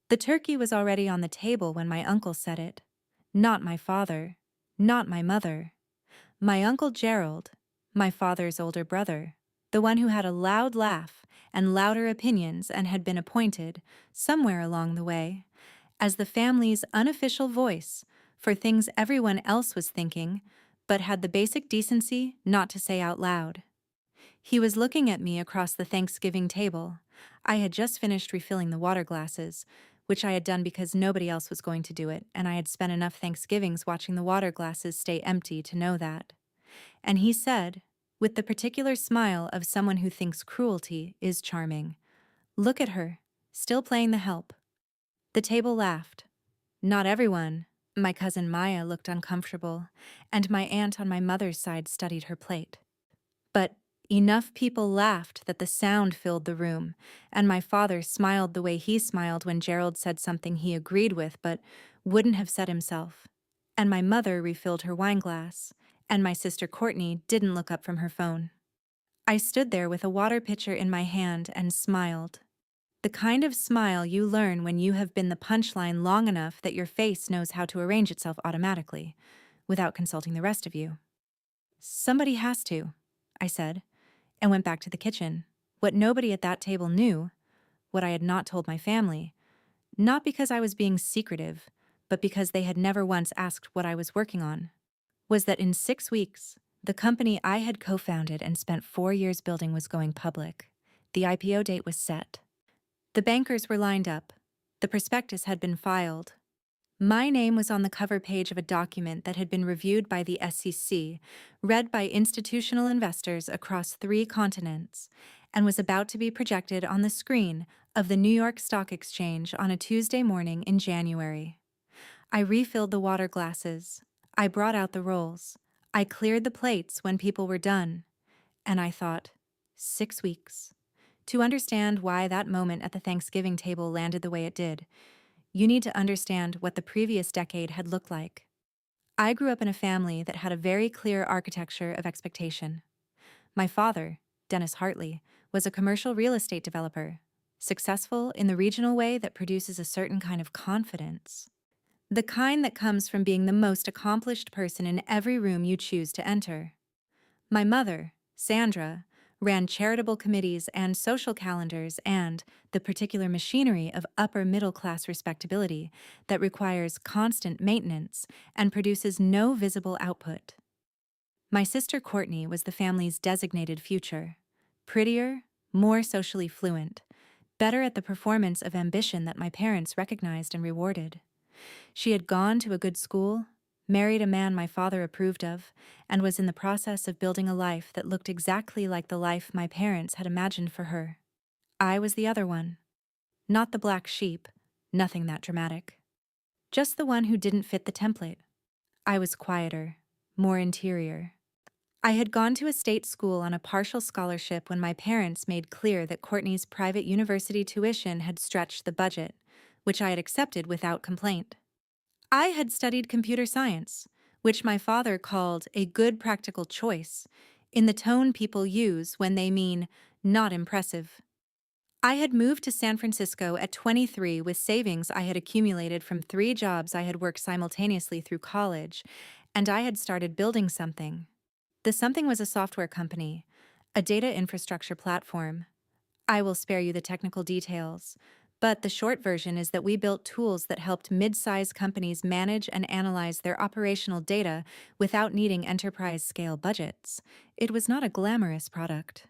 The turkey was already on the table when my uncle said it. Not my father. Not my mother. My Uncle Gerald, my father's older brother, the one who had a loud laugh and louder opinions and had been appointed, somewhere along the way, as the family's unofficial voice for things everyone else was thinking, but had the basic decency not to say out loud. He was looking at me across the Thanksgiving table. I had just finished refilling the water glasses, which I had done because nobody else was going to do it, and I had spent enough Thanksgivings watching the water glasses stay empty to know that. And he said, with the particular smile of someone who thinks cruelty is charming, "Look at her, still playing the help." The table laughed. Not everyone. My cousin Maya looked uncomfortable, and my aunt on my mother's side studied her plate. But enough people laughed that the sound filled the room, and my father smiled the way he smiled when Gerald said something he agreed with but wouldn't have said himself. And my mother refilled her wineglass, and my sister Courtney didn't look up from her phone. I stood there with a water pitcher in my hand and smiled. The kind of smile you learn when you have been the punchline long enough that your face knows how to arrange itself automatically, without consulting the rest of you. "Somebody has to," I said, and went back to the kitchen. What nobody at that table knew, what I had not told my family, not because I was being secretive, but because they had never once asked what I was working on, was that in 6 weeks, the company I had co-founded and spent 4 years building was going public. The IPO date was set. The bankers were lined up. The prospectus had been filed. My name was on the cover page of a document that had been reviewed by the SEC, read by institutional investors across 3 continents, and was about to be projected on the screen of the New York Stock Exchange on a Tuesday morning in January. I refilled the water glasses. I brought out the rolls. I cleared the plates when people were done. And I thought, 6 weeks. To understand why that moment at the Thanksgiving table landed the way it did, you need to understand what the previous decade had looked like. I grew up in a family that had a very clear architecture of expectation. My father, Dennis Hartley, was a commercial real estate developer, successful in the regional way that produces a certain kind of confidence. The kind that comes from being the most accomplished person in every room you choose to enter. My mother, Sandra, ran charitable committees and social calendars and the particular machinery of upper middle class respectability that requires constant maintenance and produces no visible output. My sister Courtney was the family's designated future. Prettier, more socially fluent, better at the performance of ambition that my parents recognized and rewarded. She had gone to a good school, married a man my father approved of, and was in the process of building a life that looked exactly like the life my parents had imagined for her. I was the other one. Not the black sheep, nothing that dramatic. Just the one who didn't fit the template. I was quieter, more interior. I had gone to a state school on a partial scholarship when my parents made clear that Courtney's private university tuition had stretched the budget, which I had accepted without complaint. I had studied computer science, which my father called a good practical choice, in the tone people use when they mean not impressive. I had moved to San Francisco at 23 with savings I had accumulated from 3 jobs I had worked simultaneously through college, and I had started building something. The something was a software company, a data infrastructure platform. I will spare you the technical details, but the short version is that we built tools that helped mid-sized companies manage and analyze their operational data without needing enterprise-scale budgets. It was not a glamorous product.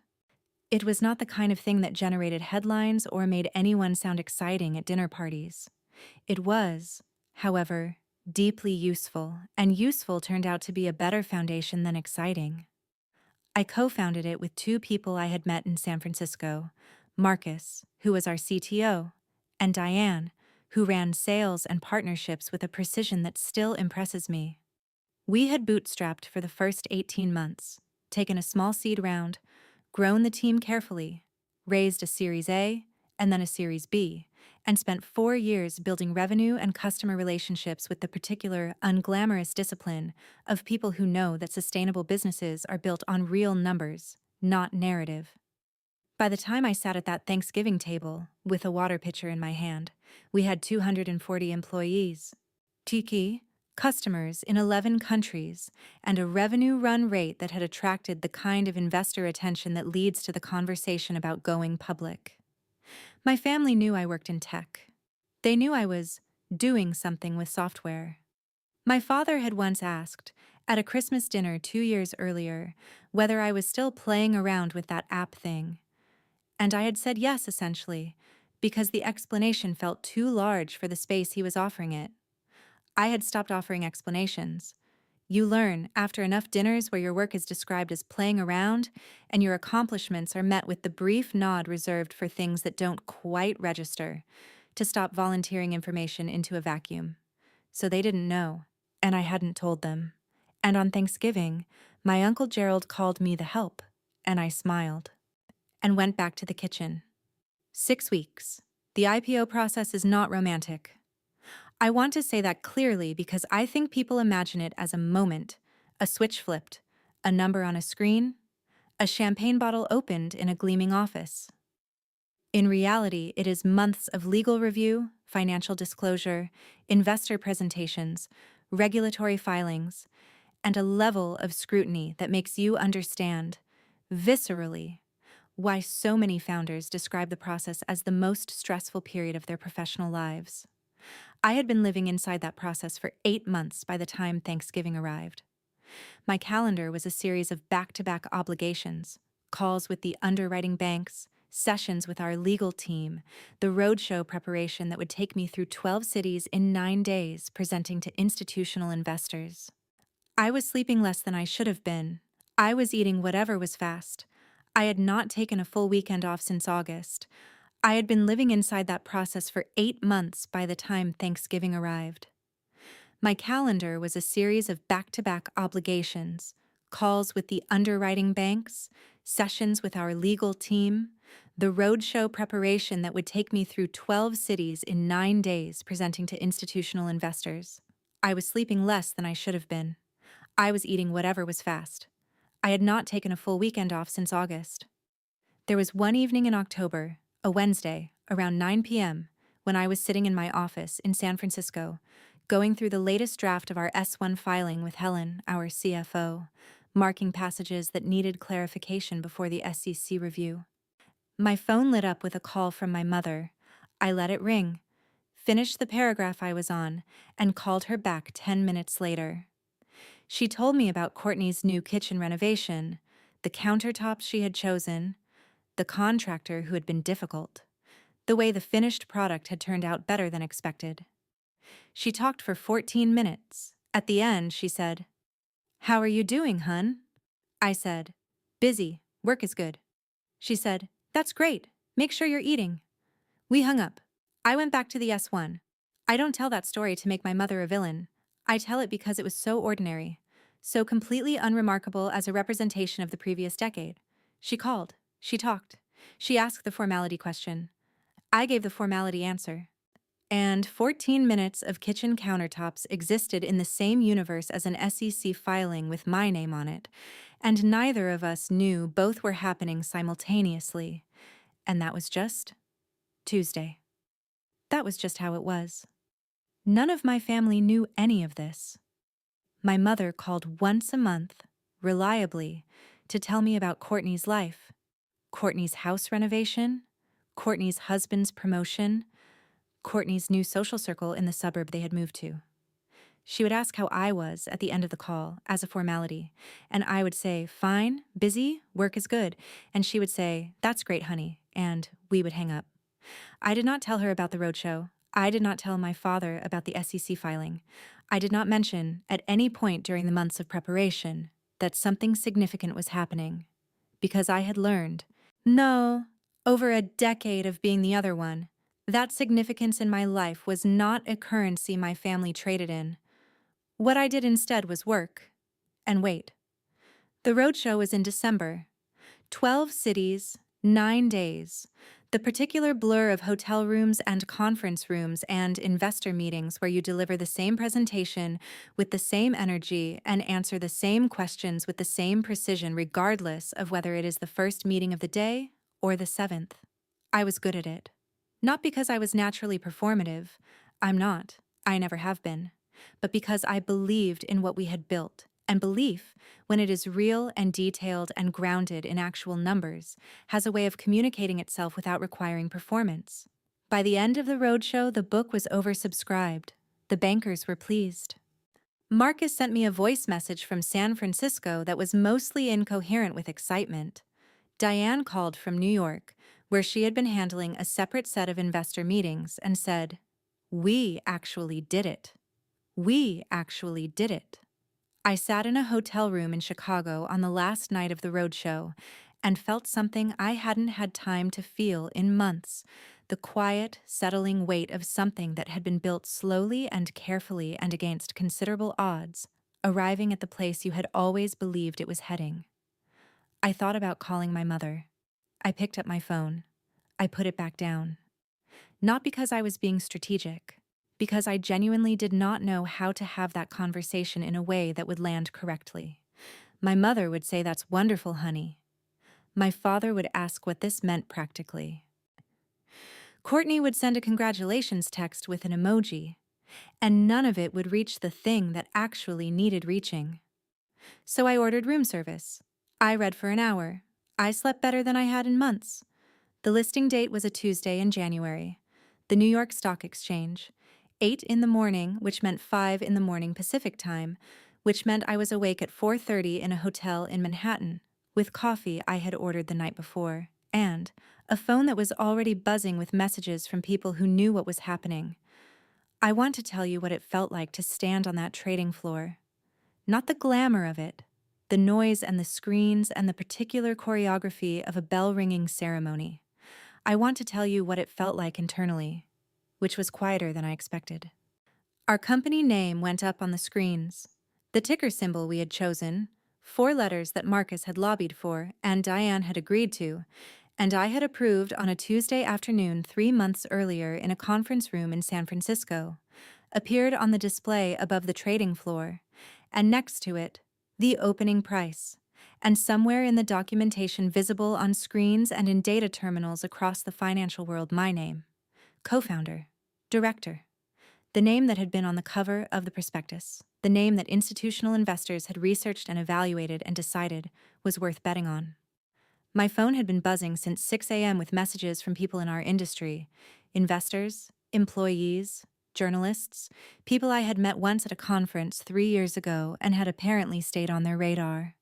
It was not the kind of thing that generated headlines or made anyone sound exciting at dinner parties. It was, however, deeply useful, and useful turned out to be a better foundation than exciting. I co-founded it with 2 people I had met in San Francisco, Marcus, who was our CTO, and Diane, who ran sales and partnerships with a precision that still impresses me. We had bootstrapped for the first 18 months, taken a small seed round, grown the team carefully, raised a Series A and then a Series B, and spent 4 years building revenue and customer relationships with the particular unglamorous discipline of people who know that sustainable businesses are built on real numbers, not narrative. By the time I sat at that Thanksgiving table, with a water pitcher in my hand, we had 240 employees, Tiki, customers in 11 countries, and a revenue run rate that had attracted the kind of investor attention that leads to the conversation about going public. My family knew I worked in tech. They knew I was doing something with software. My father had once asked, at a Christmas dinner 2 years earlier, whether I was still playing around with that app thing. And I had said yes, essentially, because the explanation felt too large for the space he was offering it. I had stopped offering explanations. You learn, after enough dinners where your work is described as playing around, and your accomplishments are met with the brief nod reserved for things that don't quite register, to stop volunteering information into a vacuum. So they didn't know, and I hadn't told them. And on Thanksgiving, my Uncle Gerald called me the help, and I smiled, and went back to the kitchen. 6 weeks. The IPO process is not romantic. I want to say that clearly because I think people imagine it as a moment, a switch flipped, a number on a screen, a champagne bottle opened in a gleaming office. In reality, it is months of legal review, financial disclosure, investor presentations, regulatory filings, and a level of scrutiny that makes you understand, viscerally, why so many founders describe the process as the most stressful period of their professional lives. I had been living inside that process for 8 months by the time Thanksgiving arrived. My calendar was a series of back-to-back obligations, calls with the underwriting banks, sessions with our legal team, the roadshow preparation that would take me through 12 cities in 9 days presenting to institutional investors. I was sleeping less than I should have been. I was eating whatever was fast. I had not taken a full weekend off since August. I had been living inside that process for 8 months by the time Thanksgiving arrived. My calendar was a series of back-to-back obligations, calls with the underwriting banks, sessions with our legal team, the roadshow preparation that would take me through 12 cities in 9 days presenting to institutional investors. I was sleeping less than I should have been. I was eating whatever was fast. I had not taken a full weekend off since August. There was one evening in October, a Wednesday, around 9 p.m., when I was sitting in my office in San Francisco, going through the latest draft of our S1 filing with Helen, our CFO, marking passages that needed clarification before the SEC review. My phone lit up with a call from my mother. I let it ring, finished the paragraph I was on, and called her back 10 minutes later. She told me about Courtney's new kitchen renovation, the countertops she had chosen, the contractor who had been difficult, the way the finished product had turned out better than expected. She talked for 14 minutes. At the end, she said, "How are you doing, hun?" I said, "Busy. Work is good." She said, "That's great. Make sure you're eating." We hung up. I went back to the S1. I don't tell that story to make my mother a villain. I tell it because it was so ordinary, so completely unremarkable as a representation of the previous decade. She called. She talked. She asked the formality question. I gave the formality answer. And 14 minutes of kitchen countertops existed in the same universe as an SEC filing with my name on it, and neither of us knew both were happening simultaneously. And that was just Tuesday. That was just how it was. None of my family knew any of this. My mother called once a month, reliably, to tell me about Courtney's life, Courtney's house renovation, Courtney's husband's promotion, Courtney's new social circle in the suburb they had moved to. She would ask how I was at the end of the call, as a formality, and I would say, "Fine, busy, work is good," and she would say, "That's great, honey," and we would hang up. I did not tell her about the roadshow. I did not tell my father about the SEC filing. I did not mention, at any point during the months of preparation, that something significant was happening, because I had learned, no, over a decade of being the other one, that significance in my life was not a currency my family traded in. What I did instead was work. And wait. The roadshow was in December. 12 cities, 9 days. The particular blur of hotel rooms and conference rooms and investor meetings where you deliver the same presentation with the same energy and answer the same questions with the same precision regardless of whether it is the first meeting of the day or the 7th. I was good at it. Not because I was naturally performative. I'm not. I never have been. But because I believed in what we had built. And belief, when it is real and detailed and grounded in actual numbers, has a way of communicating itself without requiring performance. By the end of the roadshow, the book was oversubscribed. The bankers were pleased. Marcus sent me a voice message from San Francisco that was mostly incoherent with excitement. Diane called from New York, where she had been handling a separate set of investor meetings, and said, "We actually did it. We actually did it." I sat in a hotel room in Chicago on the last night of the roadshow and felt something I hadn't had time to feel in months, the quiet, settling weight of something that had been built slowly and carefully and against considerable odds, arriving at the place you had always believed it was heading. I thought about calling my mother. I picked up my phone. I put it back down. Not because I was being strategic, because I genuinely did not know how to have that conversation in a way that would land correctly. My mother would say, "That's wonderful, honey." My father would ask what this meant practically. Courtney would send a congratulations text with an emoji, and none of it would reach the thing that actually needed reaching. So I ordered room service. I read for an hour. I slept better than I had in months. The listing date was a Tuesday in January. The New York Stock Exchange. 8 in the morning, which meant 5 in the morning Pacific time, which meant I was awake at 4:30 in a hotel in Manhattan, with coffee I had ordered the night before, and a phone that was already buzzing with messages from people who knew what was happening. I want to tell you what it felt like to stand on that trading floor. Not the glamour of it, the noise and the screens and the particular choreography of a bell-ringing ceremony. I want to tell you what it felt like internally, which was quieter than I expected. Our company name went up on the screens. The ticker symbol we had chosen, 4 letters that Marcus had lobbied for and Diane had agreed to, and I had approved on a Tuesday afternoon 3 months earlier in a conference room in San Francisco, appeared on the display above the trading floor, and next to it, the opening price, and somewhere in the documentation visible on screens and in data terminals across the financial world, my name. Co-founder, director. The name that had been on the cover of the prospectus, the name that institutional investors had researched and evaluated and decided was worth betting on. My phone had been buzzing since 6 a.m. with messages from people in our industry, investors, employees, journalists, people I had met once at a conference 3 years ago and had apparently stayed on their radar.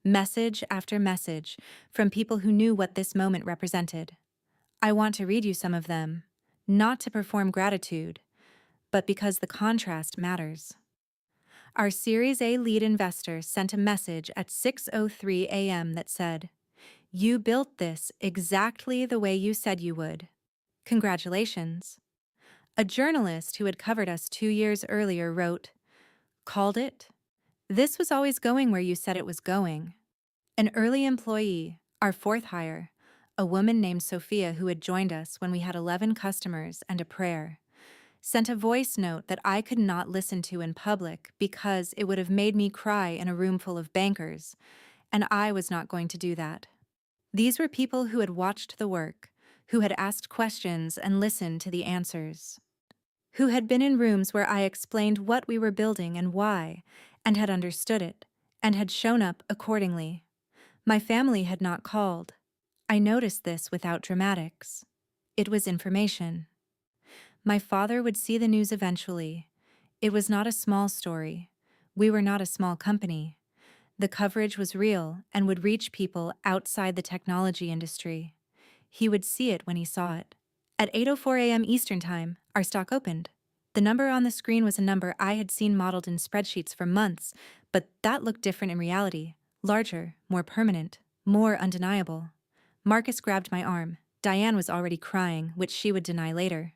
Message after message from people who knew what this moment represented. I want to read you some of them, not to perform gratitude, but because the contrast matters. Our Series A lead investor sent a message at 6:03 a.m. that said, "You built this exactly the way you said you would. Congratulations." A journalist who had covered us 2 years earlier wrote, "Called it? This was always going where you said it was going." An early employee, our 4th hire, a woman named Sophia who had joined us when we had 11 customers and a prayer, sent a voice note that I could not listen to in public because it would have made me cry in a room full of bankers, and I was not going to do that. These were people who had watched the work, who had asked questions and listened to the answers, who had been in rooms where I explained what we were building and why, and had understood it, and had shown up accordingly. My family had not called. I noticed this without dramatics. It was information. My father would see the news eventually. It was not a small story. We were not a small company. The coverage was real and would reach people outside the technology industry. He would see it when he saw it. At 8:04 a.m. Eastern Time, our stock opened. The number on the screen was a number I had seen modeled in spreadsheets for months, but that looked different in reality. Larger, more permanent, more undeniable. Marcus grabbed my arm. Diane was already crying, which she would deny later.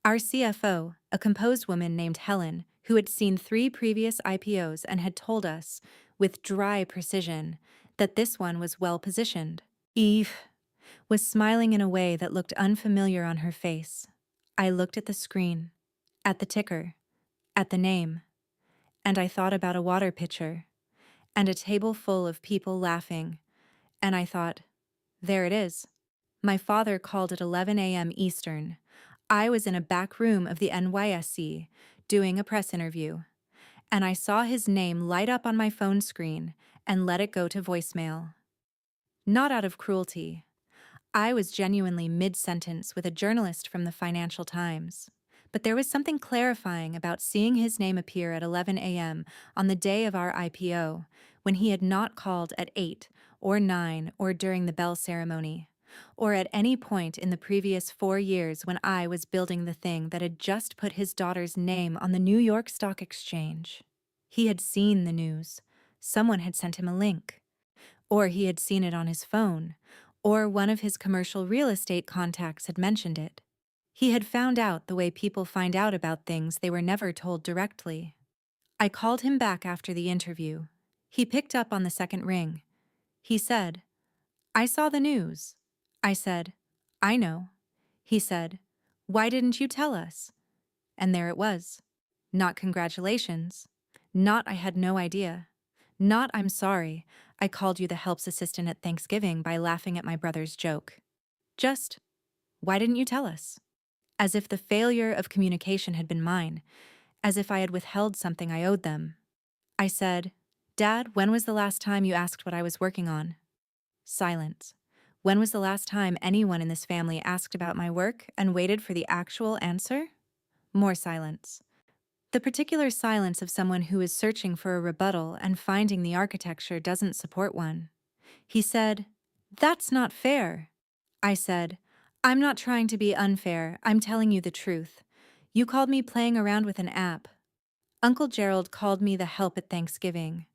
Our CFO, a composed woman named Helen, who had seen 3 previous IPOs and had told us, with dry precision, that this one was well-positioned. Eve was smiling in a way that looked unfamiliar on her face. I looked at the screen, at the ticker, at the name, and I thought about a water pitcher, and a table full of people laughing, and I thought, There it is. My father called at 11 a.m. Eastern. I was in a back room of the NYSC doing a press interview, and I saw his name light up on my phone screen and let it go to voicemail. Not out of cruelty. I was genuinely mid-sentence with a journalist from the Financial Times. But there was something clarifying about seeing his name appear at 11 a.m. on the day of our IPO, when he had not called at 8 or 9 or during the bell ceremony, or at any point in the previous 4 years when I was building the thing that had just put his daughter's name on the New York Stock Exchange. He had seen the news. Someone had sent him a link. Or he had seen it on his phone, or one of his commercial real estate contacts had mentioned it. He had found out the way people find out about things they were never told directly. I called him back after the interview. He picked up on the second ring. He said, "I saw the news." I said, "I know." He said, "Why didn't you tell us?" And there it was. Not congratulations. Not I had no idea. Not I'm sorry, I called you the helps assistant at Thanksgiving by laughing at my brother's joke. Just, why didn't you tell us? As if the failure of communication had been mine, as if I had withheld something I owed them. I said, "Dad, when was the last time you asked what I was working on?" Silence. When was the last time anyone in this family asked about my work and waited for the actual answer? More silence. The particular silence of someone who is searching for a rebuttal and finding the architecture doesn't support one. He said, "That's not fair." I said, "I'm not trying to be unfair, I'm telling you the truth. You called me playing around with an app. Uncle Gerald called me the help at Thanksgiving.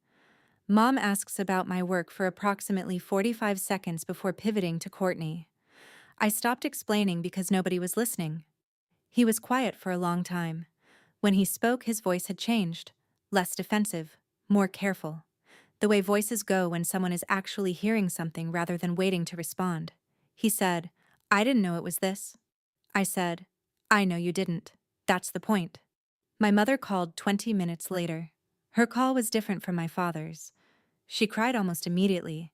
Mom asks about my work for approximately 45 seconds before pivoting to Courtney. I stopped explaining because nobody was listening. He was quiet for a long time. When he spoke, his voice had changed. Less defensive, more careful. The way voices go when someone is actually hearing something rather than waiting to respond. He said, "I didn't know it was this." I said, "I know you didn't. That's the point." My mother called 20 minutes later. Her call was different from my father's. She cried almost immediately.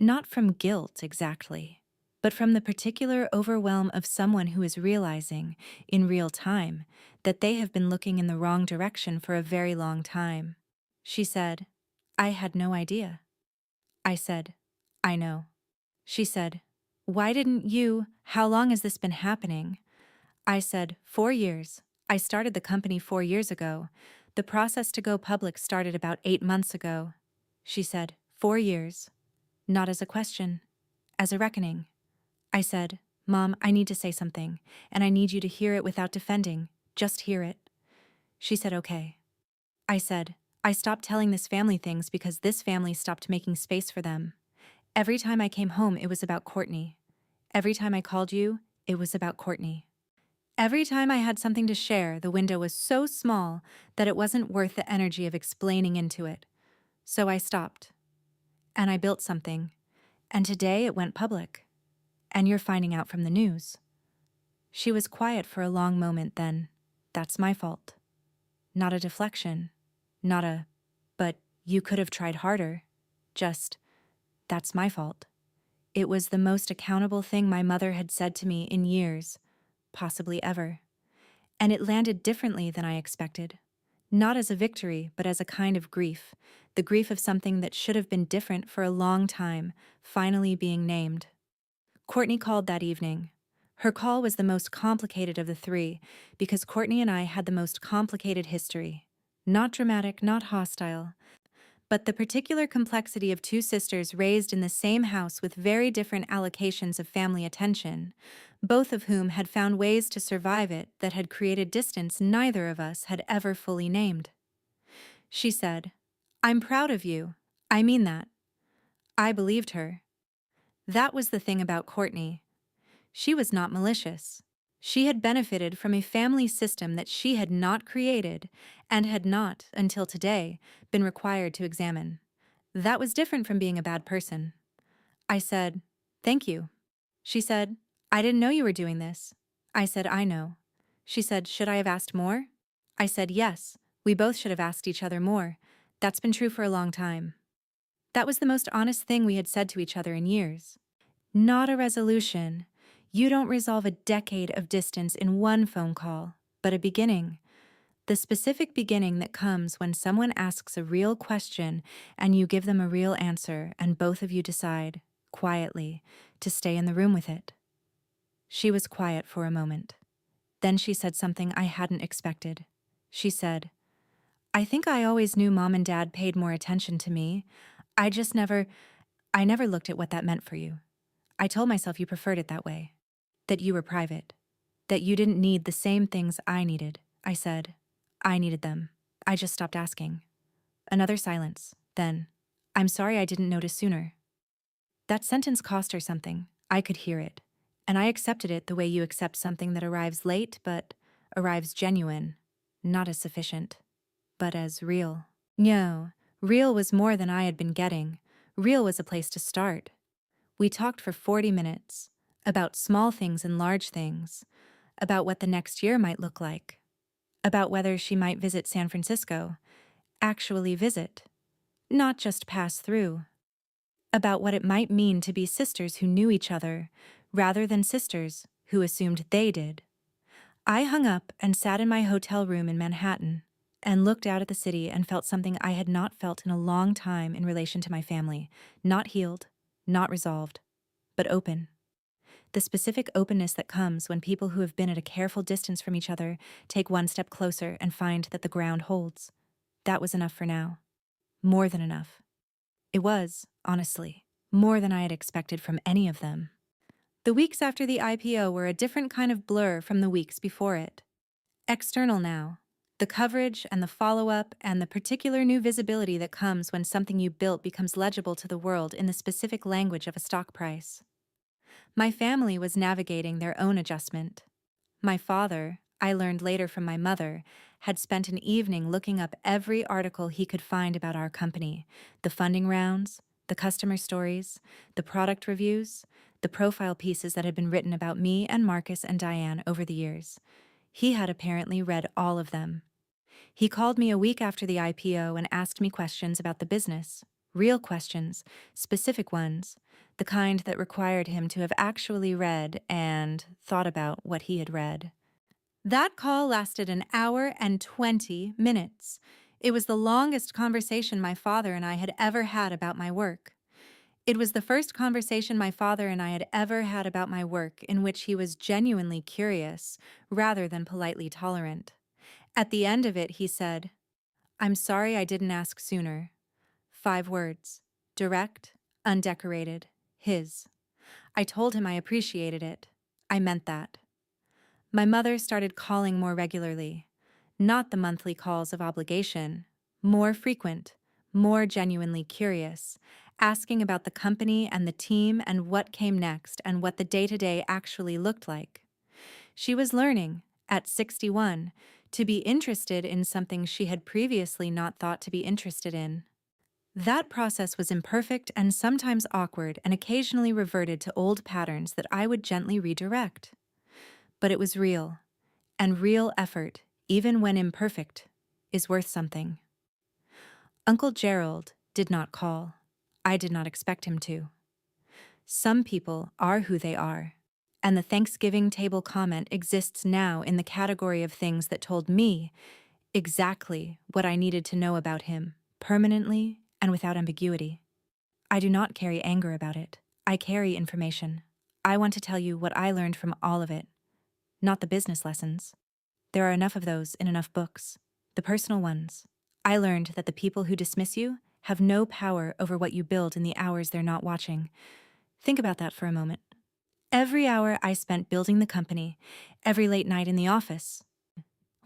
Not from guilt exactly, but from the particular overwhelm of someone who is realizing, in real time, that they have been looking in the wrong direction for a very long time. She said, "I had no idea." I said, "I know." She said, "Why didn't you? How long has this been happening?" I said, 4 years. I started the company 4 years ago. The process to go public started about 8 months ago." She said, 4 years. Not as a question, as a reckoning. I said, "Mom, I need to say something, and I need you to hear it without defending. Just hear it." She said, "Okay." I said, "I stopped telling this family things because this family stopped making space for them. Every time I came home, it was about Courtney. Every time I called you, it was about Courtney. Every time I had something to share, the window was so small that it wasn't worth the energy of explaining into it. So I stopped. And I built something. And today it went public. And you're finding out from the news." She was quiet for a long moment then. That's my fault. Not a deflection. Not a, "But you could have tried harder." Just, that's my fault. It was the most accountable thing my mother had said to me in years, possibly ever. And it landed differently than I expected. Not as a victory, but as a kind of grief, the grief of something that should have been different for a long time, finally being named. Courtney called that evening. Her call was the most complicated of the three, because Courtney and I had the most complicated history. Not dramatic, not hostile, but the particular complexity of two sisters raised in the same house with very different allocations of family attention, both of whom had found ways to survive it that had created distance neither of us had ever fully named. She said, "I'm proud of you. I mean that." I believed her. That was the thing about Courtney. She was not malicious. She had benefited from a family system that she had not created and had not, until today, been required to examine. That was different from being a bad person. I said, "Thank you." She said, "I didn't know you were doing this." I said, "I know." She said, "Should I have asked more?" I said, "Yes, we both should have asked each other more. That's been true for a long time." That was the most honest thing we had said to each other in years. Not a resolution. You don't resolve a decade of distance in one phone call, but a beginning. The specific beginning that comes when someone asks a real question and you give them a real answer, and both of you decide, quietly, to stay in the room with it. She was quiet for a moment. Then she said something I hadn't expected. She said, I think I always knew Mom and Dad paid more attention to me. I never looked at what that meant for you. I told myself you preferred it that way. That you were private. That you didn't need the same things I needed. I said, I needed them. I just stopped asking. Another silence. Then, I'm sorry I didn't notice sooner. That sentence cost her something. I could hear it. And I accepted it the way you accept something that arrives late, but arrives genuine. Not as sufficient, but as real. No, real was more than I had been getting. Real was a place to start. We talked for 40 minutes. About small things and large things. About what the next year might look like. About whether she might visit San Francisco. Actually visit. Not just pass through. About what it might mean to be sisters who knew each other, rather than sisters who assumed they did. I hung up and sat in my hotel room in Manhattan and looked out at the city and felt something I had not felt in a long time in relation to my family. Not healed, not resolved, but open. The specific openness that comes when people who have been at a careful distance from each other take one step closer and find that the ground holds. That was enough for now. More than enough. It was, honestly, more than I had expected from any of them. The weeks after the IPO were a different kind of blur from the weeks before it. External now. The coverage and the follow-up and the particular new visibility that comes when something you built becomes legible to the world in the specific language of a stock price. My family was navigating their own adjustment. My father, I learned later from my mother, had spent an evening looking up every article he could find about our company, the funding rounds, the customer stories, the product reviews, the profile pieces that had been written about me and Marcus and Diane over the years. He had apparently read all of them. He called me a week after the IPO and asked me questions about the business. Real questions, specific ones, the kind that required him to have actually read and thought about what he had read. That call lasted an hour and 20 minutes. It was the longest conversation my father and I had ever had about my work. It was the first conversation my father and I had ever had about my work in which he was genuinely curious, rather than politely tolerant. At the end of it, he said, I'm sorry I didn't ask sooner. 5 words. Direct, undecorated, his. I told him I appreciated it. I meant that. My mother started calling more regularly. Not the monthly calls of obligation. More frequent, more genuinely curious, asking about the company and the team and what came next and what the day-to-day actually looked like. She was learning, at 61, to be interested in something she had previously not thought to be interested in. That process was imperfect and sometimes awkward and occasionally reverted to old patterns that I would gently redirect. But it was real, and real effort, even when imperfect, is worth something. Uncle Gerald did not call. I did not expect him to. Some people are who they are, and the Thanksgiving table comment exists now in the category of things that told me exactly what I needed to know about him, permanently and without ambiguity. I do not carry anger about it. I carry information. I want to tell you what I learned from all of it, not the business lessons. There are enough of those in enough books. The personal ones. I learned that the people who dismiss you have no power over what you build in the hours they're not watching. Think about that for a moment. Every hour I spent building the company, every late night in the office.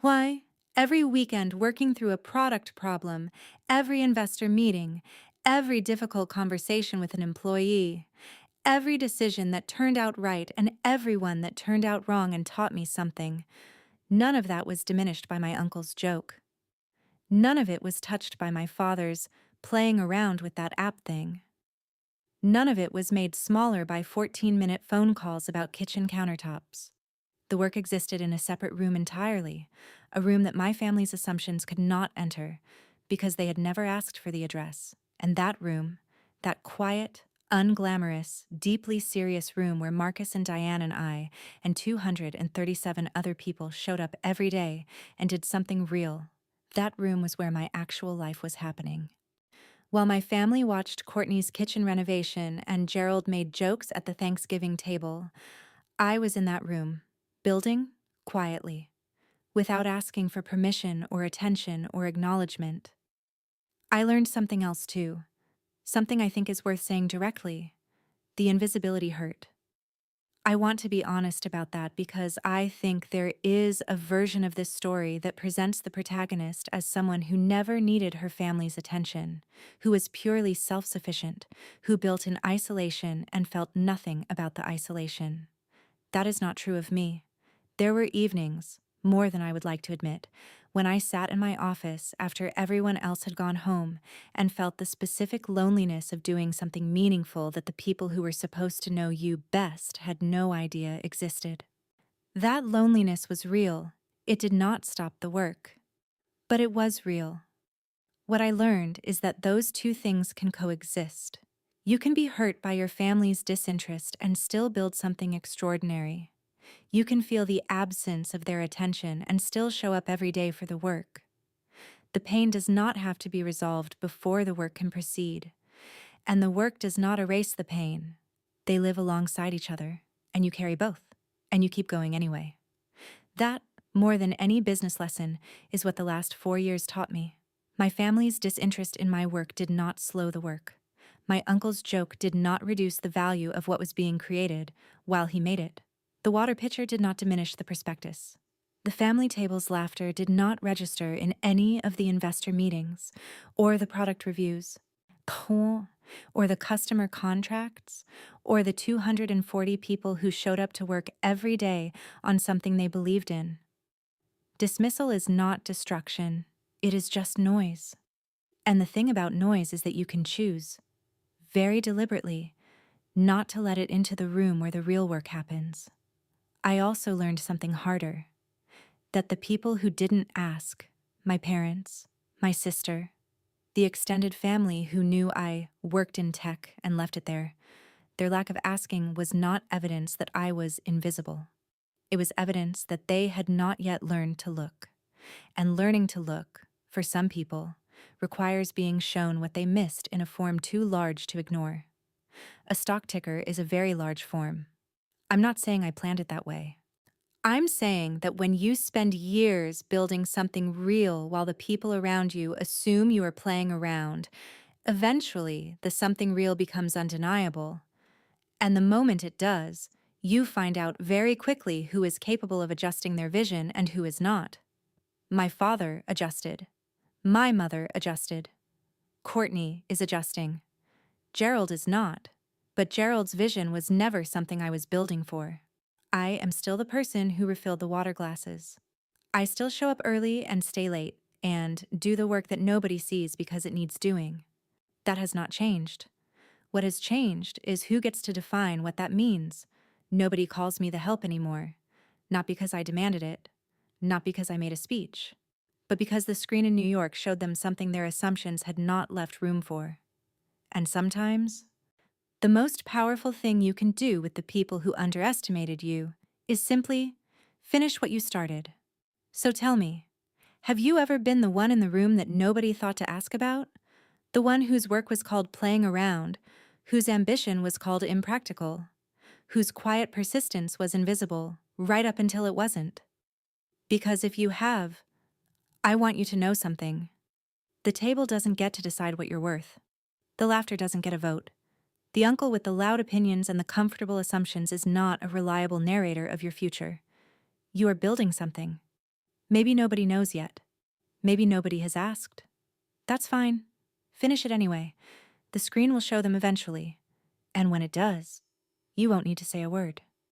Why? Every weekend working through a product problem, every investor meeting, every difficult conversation with an employee, every decision that turned out right and every one that turned out wrong and taught me something. None of that was diminished by my uncle's joke. None of it was touched by my father's playing around with that app thing. None of it was made smaller by 14-minute phone calls about kitchen countertops. The work existed in a separate room entirely, a room that my family's assumptions could not enter because they had never asked for the address, and that room, That quiet, unglamorous, deeply serious room where Marcus and Diane and I and 237 other people showed up every day and did something real. That room was where my actual life was happening. While my family watched Courtney's kitchen renovation and Gerald made jokes at the Thanksgiving table, I was in that room, building quietly, without asking for permission or attention or acknowledgement. I learned something else too, something I think is worth saying directly. The invisibility hurt. I want to be honest about that because I think there is a version of this story that presents the protagonist as someone who never needed her family's attention, who was purely self-sufficient, who built in isolation and felt nothing about the isolation. That is not true of me. There were evenings, more than I would like to admit, when I sat in my office after everyone else had gone home and felt the specific loneliness of doing something meaningful that the people who were supposed to know you best had no idea existed. That loneliness was real. It did not stop the work. But it was real. What I learned is that those two things can coexist. You can be hurt by your family's disinterest and still build something extraordinary. You can feel the absence of their attention and still show up every day for the work. The pain does not have to be resolved before the work can proceed, and the work does not erase the pain. They live alongside each other, and you carry both, and you keep going anyway. That, more than any business lesson, is what the last 4 years taught me. My family's disinterest in my work did not slow the work. My uncle's joke did not reduce the value of what was being created while he made it. The water pitcher did not diminish the prospectus. The family table's laughter did not register in any of the investor meetings, or the product reviews, or the customer contracts, or the 240 people who showed up to work every day on something they believed in. Dismissal is not destruction, it is just noise. And the thing about noise is that you can choose, very deliberately, not to let it into the room where the real work happens. I also learned something harder, that the people who didn't ask, my parents, my sister, the extended family who knew I worked in tech and left it there, their lack of asking was not evidence that I was invisible. It was evidence that they had not yet learned to look. And learning to look, for some people, requires being shown what they missed in a form too large to ignore. A stock ticker is a very large form. I'm not saying I planned it that way. I'm saying that when you spend years building something real while the people around you assume you are playing around, eventually the something real becomes undeniable. And the moment it does, you find out very quickly who is capable of adjusting their vision and who is not. My father adjusted. My mother adjusted. Courtney is adjusting. Gerald is not. But Gerald's vision was never something I was building for. I am still the person who refilled the water glasses. I still show up early and stay late, and do the work that nobody sees because it needs doing. That has not changed. What has changed is who gets to define what that means. Nobody calls me the help anymore. Not because I demanded it, not because I made a speech, but because the screen in New York showed them something their assumptions had not left room for. And sometimes, the most powerful thing you can do with the people who underestimated you is simply finish what you started. So tell me, have you ever been the one in the room that nobody thought to ask about? The one whose work was called playing around, whose ambition was called impractical, whose quiet persistence was invisible, right up until it wasn't? Because if you have, I want you to know something. The table doesn't get to decide what you're worth. The laughter doesn't get a vote. The uncle with the loud opinions and the comfortable assumptions is not a reliable narrator of your future. You are building something. Maybe nobody knows yet. Maybe nobody has asked. That's fine. Finish it anyway. The screen will show them eventually. And when it does, you won't need to say a word.